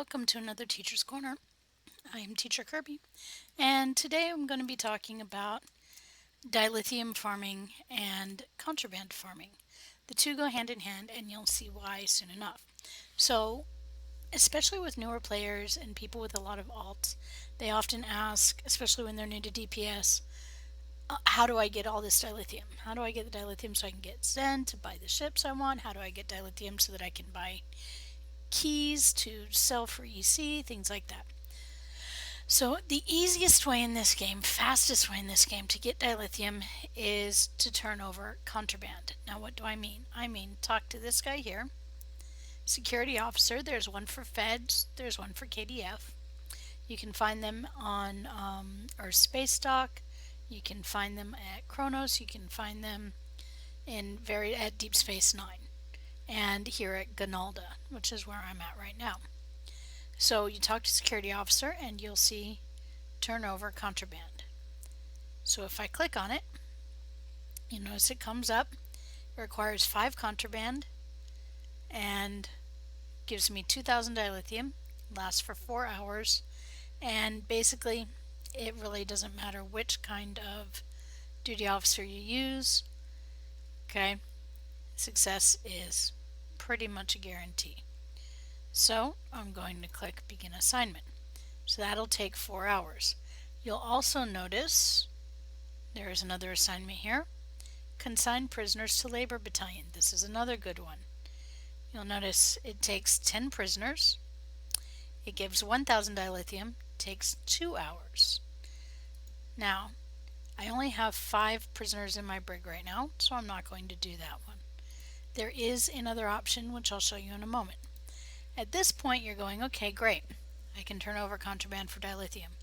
welcome to another Teacher's Corner. I am Teacher Kirby, and today I'm going to be talking about dilithium farming and contraband farming. The two go hand in hand, and you'll see why soon enough. So, especially with newer players and people with a lot of alts, they often ask, especially when they're new to DPS, how do I get all this dilithium? How do I get the dilithium so I can get Zen to buy the ships I want? How do I get dilithium so that I can buy keys to sell for EC, things like that. So the easiest way in this game, fastest way in this game to get dilithium is to turn over contraband. Now what do I mean? I mean talk to this guy here, security officer. There's one for feds, there's one for KDF. You can find them on or space dock. You can find them at Kronos. You can find them at Deep Space Nine and here at Ganalda, which is where I'm at right now. So you talk to security officer and you'll see turnover contraband. So if I click on it, you notice it comes up. It requires 5 contraband and gives me 2,000 dilithium, lasts for 4 hours, and basically it really doesn't matter which kind of duty officer you use. Okay, success is pretty much a guarantee. So I'm going to click begin assignment. So that'll take 4 hours. You'll also notice there is another assignment here. Consign prisoners to labor battalion. This is another good one. You'll notice it takes 10 prisoners. It gives 1,000 dilithium. Takes 2 hours. Now, I only have 5 prisoners in my brig right now, so I'm not going to do that one. There is another option, which I'll show you in a moment. At this point, you're going, okay, great. I can turn over contraband for dilithium.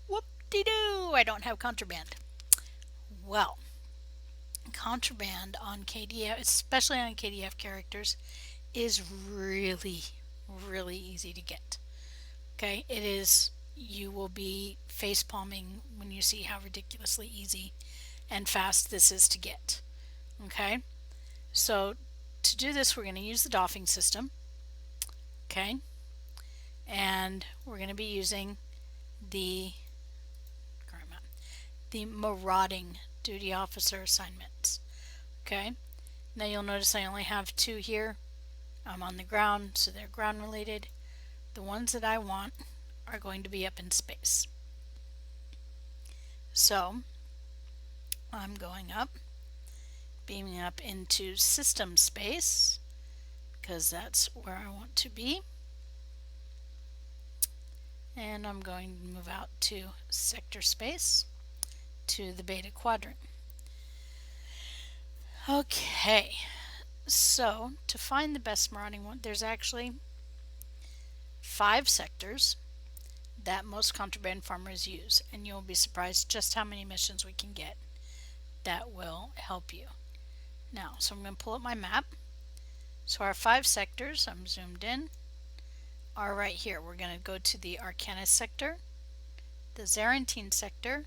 Whoop-de-doo, I don't have contraband. Well, contraband on KDF, especially on KDF characters, is really, really easy to get. Okay, it is, you will be face palming when you see how ridiculously easy and fast this is to get. Okay, so to do this, we're going to use the doffing system. Okay, and we're going to be using the marauding duty officer assignments. Okay, now you'll notice I only have 2 here. I'm on the ground, so they're ground related. The ones that I want are going to be up in space. So I'm going up, beaming up into system space, because that's where I want to be. And I'm going to move out to sector space, to the beta quadrant. Okay, so to find the best marauding one, there's actually 5 sectors that most contraband farmers use, and you'll be surprised just how many missions we can get that will help you. Now, so I'm going to pull up my map. So our 5 sectors, I'm zoomed in, are right here. We're going to go to the Arcanus sector, the Zarantine sector,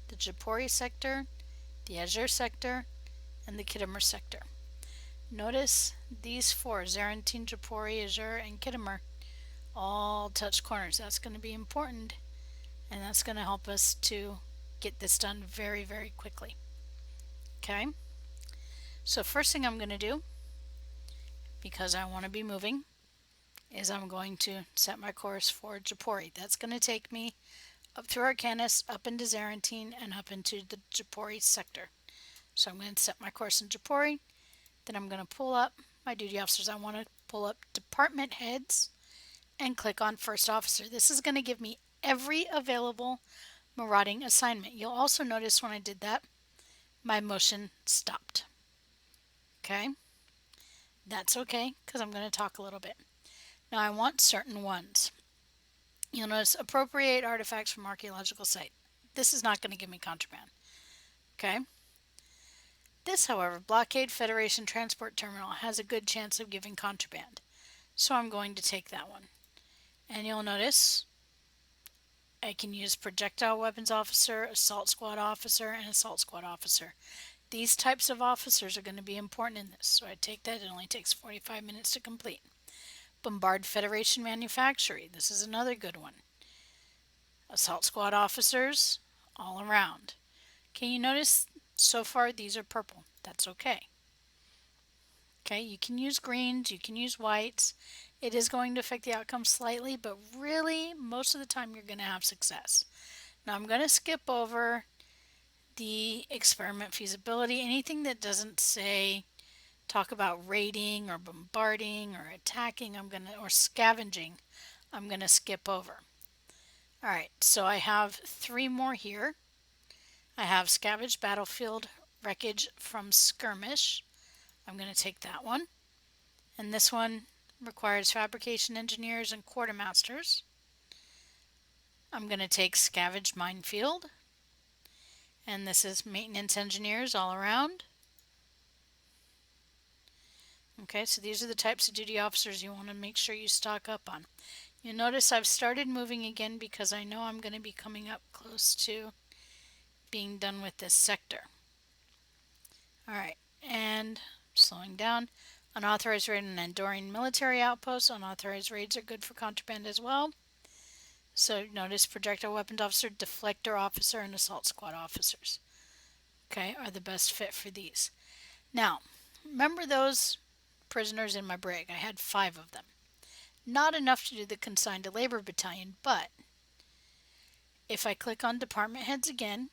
the Japori sector, the Azure sector, and the Khitomer sector. Notice these 4, Zarantine, Japori, Azure, and Khitomer, all touch corners. That's going to be important, and that's going to help us to get this done very, very quickly. Okay, so first thing I'm going to do, because I want to be moving, is I'm going to set my course for Japori. That's going to take me up through Arcanus, up into Zarantine, and up into the Japori sector. So I'm going to set my course in Japori. Then I'm going to pull up my duty officers. I want to pull up department heads and click on first officer. This is going to give me every available marauding assignment. You'll also notice when I did that, my motion stopped. Okay, that's okay, because I'm going to talk a little bit. Now I want certain ones. You'll notice appropriate artifacts from archaeological site. This is not going to give me contraband. Okay. This, however, Blockade Federation Transport Terminal has a good chance of giving contraband. So I'm going to take that one. And you'll notice I can use Projectile Weapons Officer, Assault Squad Officer, and Assault Squad Officer. These types of officers are going to be important in this. So I take that. It only takes 45 minutes to complete. Bombard Federation Manufactory. This is another good one. Assault Squad officers all around. Can you notice so far these are purple? That's okay. Okay, you can use greens, you can use whites. It is going to affect the outcome slightly, but really most of the time you're going to have success. Now I'm going to skip over the experiment feasibility. Anything that doesn't say talk about raiding or bombarding or attacking, or scavenging, I'm going to skip over. All right, so I have 3 more here. I have scavenge battlefield wreckage from skirmish. I'm going to take that one. And this one requires fabrication engineers and quartermasters. I'm going to take scavenge minefield. And this is maintenance engineers all around. Okay, so these are the types of duty officers you want to make sure you stock up on. You'll notice I've started moving again because I know I'm going to be coming up close to being done with this sector. Alright, and slowing down. Unauthorized raid and enduring military outposts. Unauthorized raids are good for contraband as well. So notice projectile weapons officer, deflector officer, and assault squad officers. Okay, are the best fit for these. Now, remember those prisoners in my brig? I had 5 of them. Not enough to do the consigned to labor battalion, but if I click on department heads again,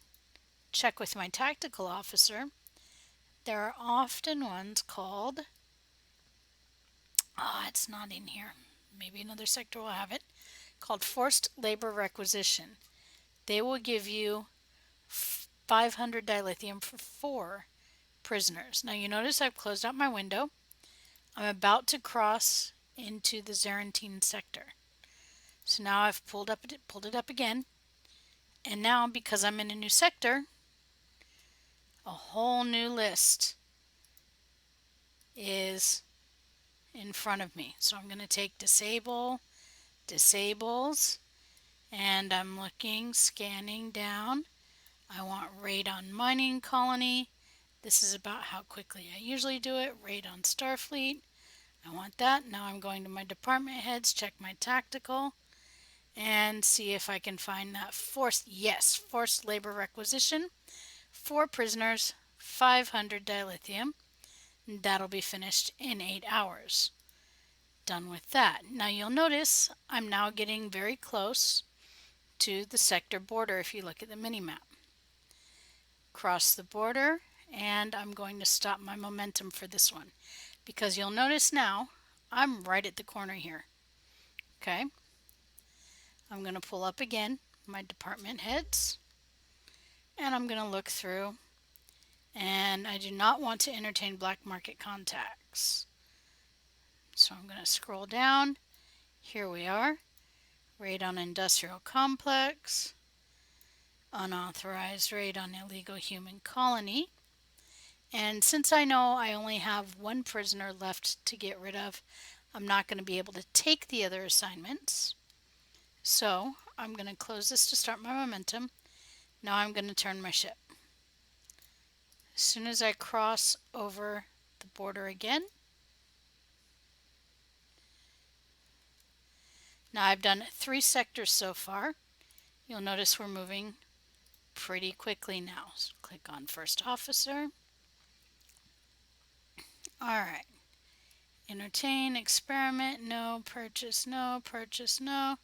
check with my tactical officer, there are often ones called, it's not in here, maybe another sector will have it, called forced labor requisition. They will give you 500 dilithium for 4 prisoners. Now you notice I've closed out my window. I'm about to cross into the Zarantine sector. So now I've pulled it up again. And now because I'm in a new sector, a whole new list is in front of me. So I'm going to take disable, disables, and I'm looking, scanning down. I want raid on mining colony. This is about how quickly I usually do it. Raid on Starfleet. I want that. Now I'm going to my department heads, check my tactical, and see if I can find that forced labor requisition. 4 prisoners, 500 dilithium. That'll be finished in 8 hours. Done with that. Now you'll notice I'm now getting very close to the sector border if you look at the mini-map. Cross the border, and I'm going to stop my momentum for this one because you'll notice now I'm right at the corner here. Okay, I'm going to pull up again my department heads, and I'm going to look through, and I do not want to entertain black market contacts. So I'm going to scroll down. Here we are. Raid on industrial complex. Unauthorized raid on illegal human colony. And since I know I only have 1 prisoner left to get rid of, I'm not going to be able to take the other assignments. So I'm going to close this to start my momentum. Now I'm going to turn my ship. As soon as I cross over the border again, now I've done 3 sectors so far. You'll notice we're moving pretty quickly now. So click on first officer. Alright. Entertain, experiment, no, purchase, no, purchase, no.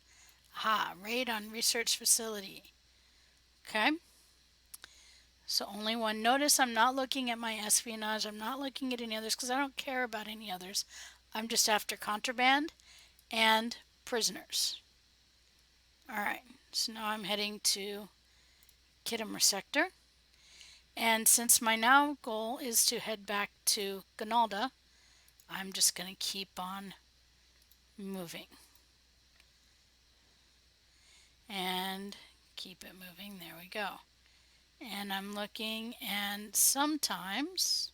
Aha, raid on research facility. Okay. So only 1. Notice I'm not looking at my espionage. I'm not looking at any others because I don't care about any others. I'm just after contraband and prisoners. Alright, so now I'm heading to Kittimer sector. And since my now goal is to head back to Ganalda, I'm just going to keep on moving. And keep it moving. There we go. And I'm looking, and sometimes,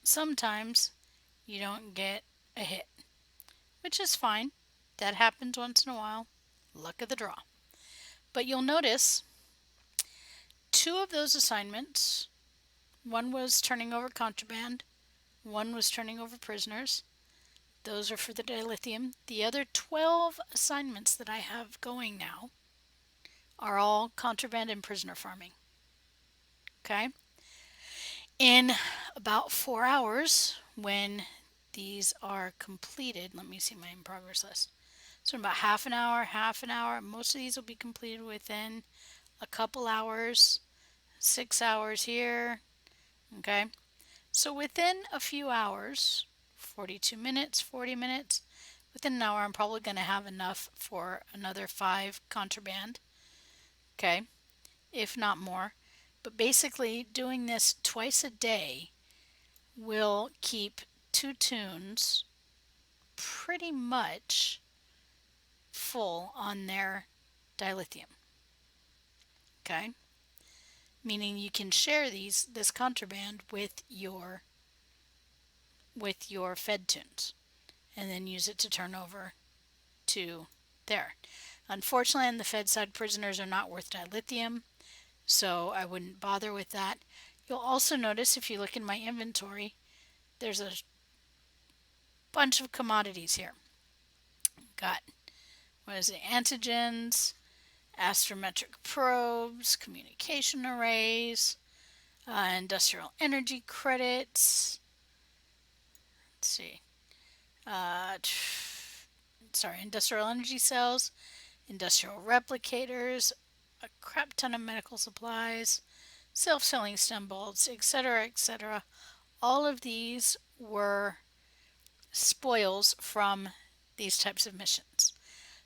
sometimes you don't get a hit, which is fine. That happens once in a while. Luck of the draw. But you'll notice 2 of those assignments, one was turning over contraband, One was turning over prisoners. Those are for the dilithium. The other 12 assignments that I have going now are all contraband and prisoner farming. Okay? In about 4 hours, when these are completed, let me see my in progress list. So in about half an hour, most of these will be completed within a couple hours, 6 hours here. Okay? So within a few hours, 42 minutes, 40 minutes, within an hour, I'm probably going to have enough for another 5 contraband. Okay? If not more. But basically, doing this twice a day will keep 2 tunes pretty much full on their dilithium. Okay? Meaning you can share this contraband with your fed tunes and then use it to turn over to there. Unfortunately, on the fed side, prisoners are not worth dilithium, so I wouldn't bother with that. You'll also notice if you look in my inventory, there's a bunch of commodities here. Got, what is it, antigens, astrometric probes, communication arrays, industrial energy credits. Let's see. Industrial energy cells, industrial replicators, a crap ton of medical supplies, self-selling stem bolts, etc., etc. All of these were spoils from these types of missions.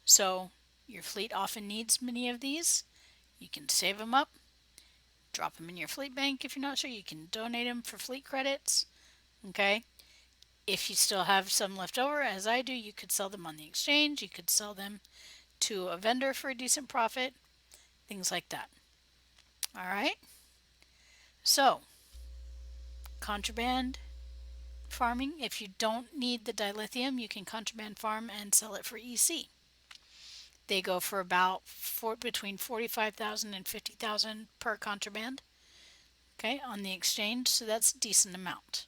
So your fleet often needs many of these. You can save them up, drop them in your fleet bank if you're not sure. You can donate them for fleet credits. Okay? If you still have some left over, as I do, you could sell them on the exchange. You could sell them to a vendor for a decent profit. Things like that. All right? So, contraband farming. If you don't need the dilithium, you can contraband farm and sell it for EC. They go for about between 45,000 and 50,000 per contraband. Okay, on the exchange, so that's a decent amount.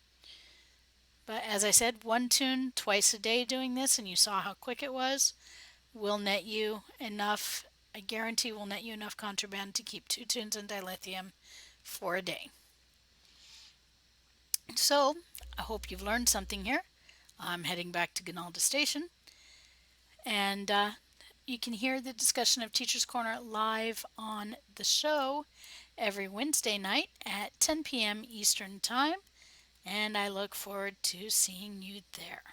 But as I said, 1 tune twice a day doing this, and you saw how quick it was, will net you enough. I guarantee will net you enough contraband to keep 2 tunes in dilithium for a day. So, I hope you've learned something here. I'm heading back to Ganalda Station, and you can hear the discussion of Teacher's Corner live on the show every Wednesday night at 10 p.m. Eastern Time, and I look forward to seeing you there.